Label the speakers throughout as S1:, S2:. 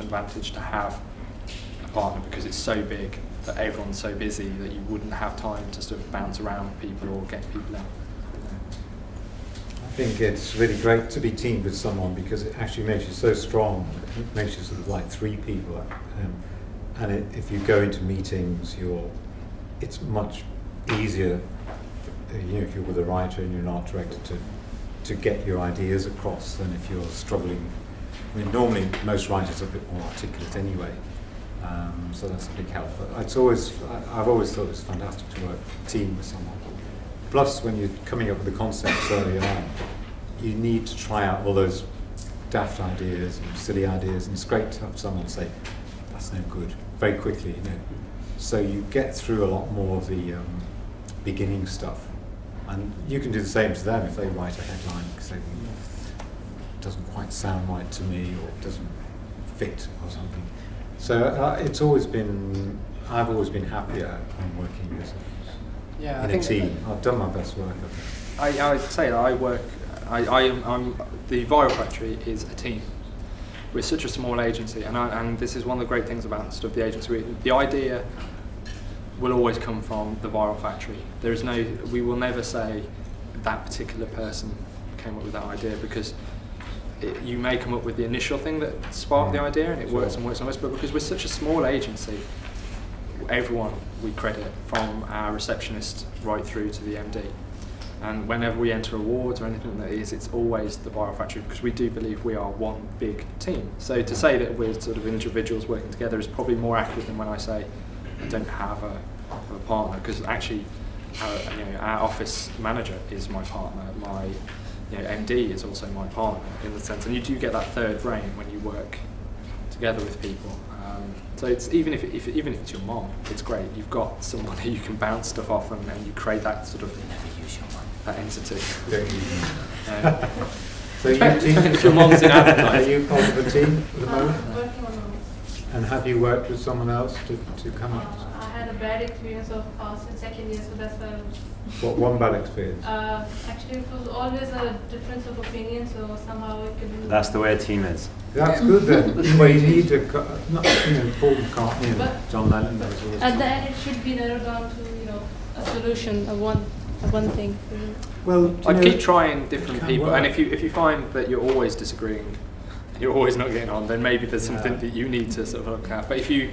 S1: advantage to have a partner, because it's so big that everyone's so busy that you wouldn't have time to sort of bounce around people or get people out.
S2: I think it's really great to be teamed with someone, because it actually makes you so strong. It makes you sort of like three people, and if you go into meetings, it's much easier, if you're with a writer and you're an art director, to get your ideas across than if you're struggling. I mean, normally most writers are a bit more articulate anyway, so that's a big help. But I've always thought it was fantastic to work team with someone. Plus, when you're coming up with the concepts early on, you need to try out all those daft ideas and silly ideas, and it's great to have someone say, that's no good, very quickly, So you get through a lot more of the beginning stuff. And you can do the same to them if they write a headline, because it doesn't quite sound right to me, or it doesn't fit or something. So I've always been happier on working as in a team. I've done my best work.
S1: I would say that I'm the Viral Factory is a team. We're such a small agency, and this is one of the great things about sort of the agency. The idea will always come from the Viral Factory. We will never say that particular person came up with that idea, because you may come up with the initial thing that sparked the idea, and it works and works and works, but because we're such a small agency, everyone we credit, from our receptionist right through to the MD. And whenever we enter awards or anything that is, it's always the Viral Factory, because we do believe we are one big team. So to say that we're sort of individuals working together is probably more accurate than when I say I don't have a partner, because actually our office manager is my partner, my MD is also my partner in the sense, and you do get that third brain when you work together with people. So it's even if it's your mom, it's great. You've got someone who you can bounce stuff off, and you create that sort of that entity.
S2: So if
S1: your mom's in advertising,
S2: are you part of a team at the moment?
S3: Working on those.
S2: And have you worked with someone else to come up?
S3: I had a bad experience of in second year, so that's why.
S2: What one bad experience?
S3: Actually, it was always a difference of opinion, so somehow it could.
S4: That's the way a team is.
S2: That's good then. Well, you need to Paul McCartney and John Lennon.
S3: At the end, it should be narrowed down to a solution, a one thing.
S2: Well,
S1: I'd keep trying different people, and if you find that you're always disagreeing, you're always not getting on, then maybe there's something that you need to sort of look at. But if you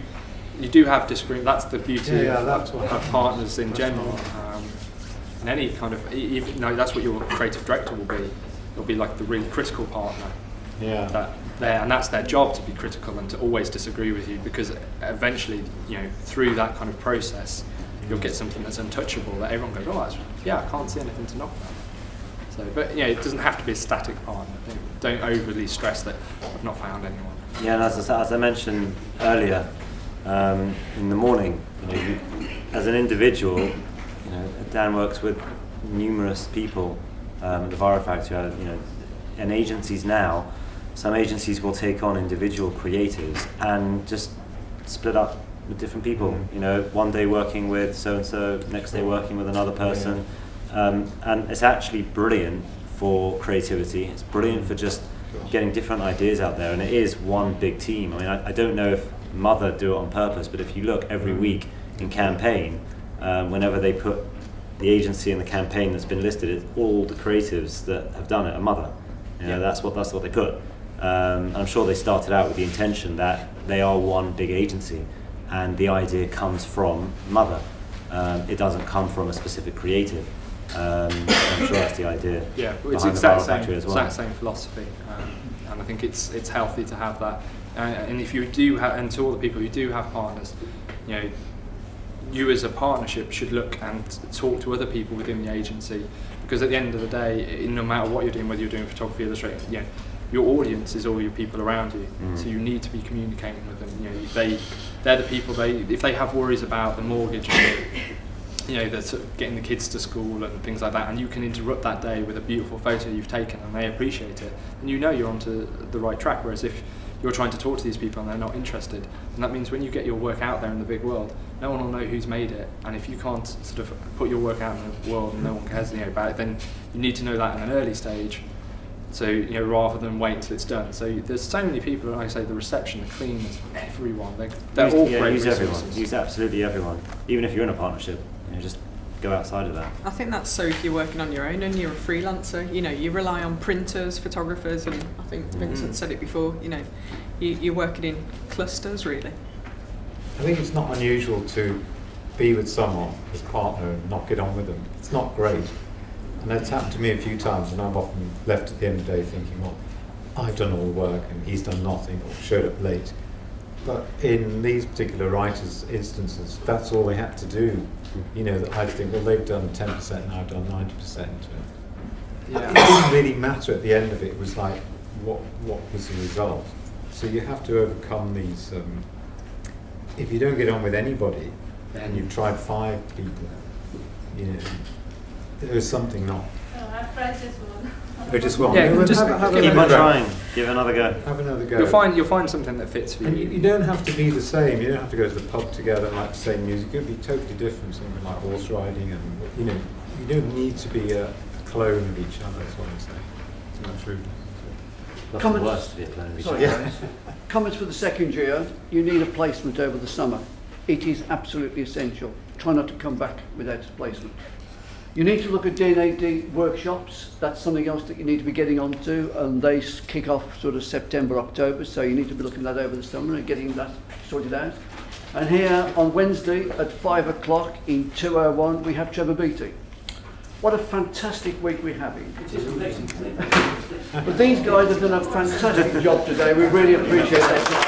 S1: do have disagreement, that's the beauty of partners in general. And any kind of, that's what your creative director will be. It'll be like the really critical partner.
S2: Yeah.
S1: And that's their job, to be critical and to always disagree with you, because eventually, through that kind of process, you'll get something that's untouchable that everyone goes, I can't see anything to knock about. So, but it doesn't have to be a static partner. Don't overly stress that I've not found anyone.
S4: Yeah, and as I mentioned earlier, in the morning, as an individual, Dan works with numerous people at the Viral Factory. And agencies now, some agencies will take on individual creatives and just split up with different people. One day working with so and so, next day working with another person. And it's actually brilliant for creativity. It's brilliant for just getting different ideas out there, and it is one big team. I mean, I don't know if Mother do it on purpose, but if you look every week in campaign, whenever they put the agency and the campaign that's been listed, it's all the creatives that have done it are Mother. That's what they put. I'm sure they started out with the intention that they are one big agency, and the idea comes from Mother. It doesn't come from a specific creative. I'm sure that's the idea.
S1: Yeah, it's the exact same philosophy, and I think it's healthy to have that. And if you do have, and to all the people who do have partners, you as a partnership should look and talk to other people within the agency, because at the end of the day, no matter what you're doing, whether you're doing photography, illustration, your audience is all your people around you. So you need to be communicating with them. They're the people. If they have worries about the mortgage, they're sort of getting the kids to school and things like that, and you can interrupt that day with a beautiful photo you've taken, and they appreciate it, and you're onto the right track. Whereas if you're trying to talk to these people and they're not interested, and that means when you get your work out there in the big world, no one will know who's made it. And if you can't sort of put your work out in the world and no one cares about it, then you need to know that in an early stage, So, you know, rather than wait till it's done. So there's so many people, like I say, the reception, the cleaners, everyone, they're all great
S4: use
S1: resources.
S4: everyone. Use absolutely everyone. Even if you're in a partnership, you know, just go outside of that.
S5: I think that's so if you're working on your own and you're a freelancer, you know, you rely on printers, photographers, and I think Vincent said it before, you know, you're working in clusters really.
S2: I think it's not unusual to be with someone as a partner and not get on with them. It's not great. And that's happened to me a few times, and I've often left at the end of the day thinking, well, I've done all the work and he's done nothing or showed up late. But in these particular writers' instances, that's all they had to do. You know, that I think, well, they've done 10% and I've done 90%.
S1: Yeah.
S2: It didn't really matter at the end of it. It was like, what was the result? So you have to overcome these. If you don't get on with anybody, and you've tried 5 people, you know, there's something not.
S3: No, I've tried this one.
S2: Or just one.
S1: Yeah, just
S2: have
S1: keep
S4: Keep
S2: another
S4: on
S2: go.
S4: trying. Give it another go.
S2: Have another go.
S1: You'll find something that fits for you.
S2: And you don't have to be the same. You don't have to go to the pub together and like the same music. It could be totally different. Something like horse riding, and you know, you don't need to be a clone of each other. That's what I'm saying. It's not true.
S4: That's
S6: Comments?
S4: the worst to be a clone of each
S6: Sorry,
S4: other.
S6: guys. Comments for the second year. You need a placement over the summer. It is absolutely essential. Try not to come back without a placement. You need to look at D&AD workshops. That's something else that you need to be getting onto, and they kick off sort of September, October, so you need to be looking at that over the summer and getting that sorted out. And here on Wednesday at 5 o'clock in 201 we have Trevor Beatty. What a fantastic week we're having. But these guys have done a fantastic job today. We really appreciate that.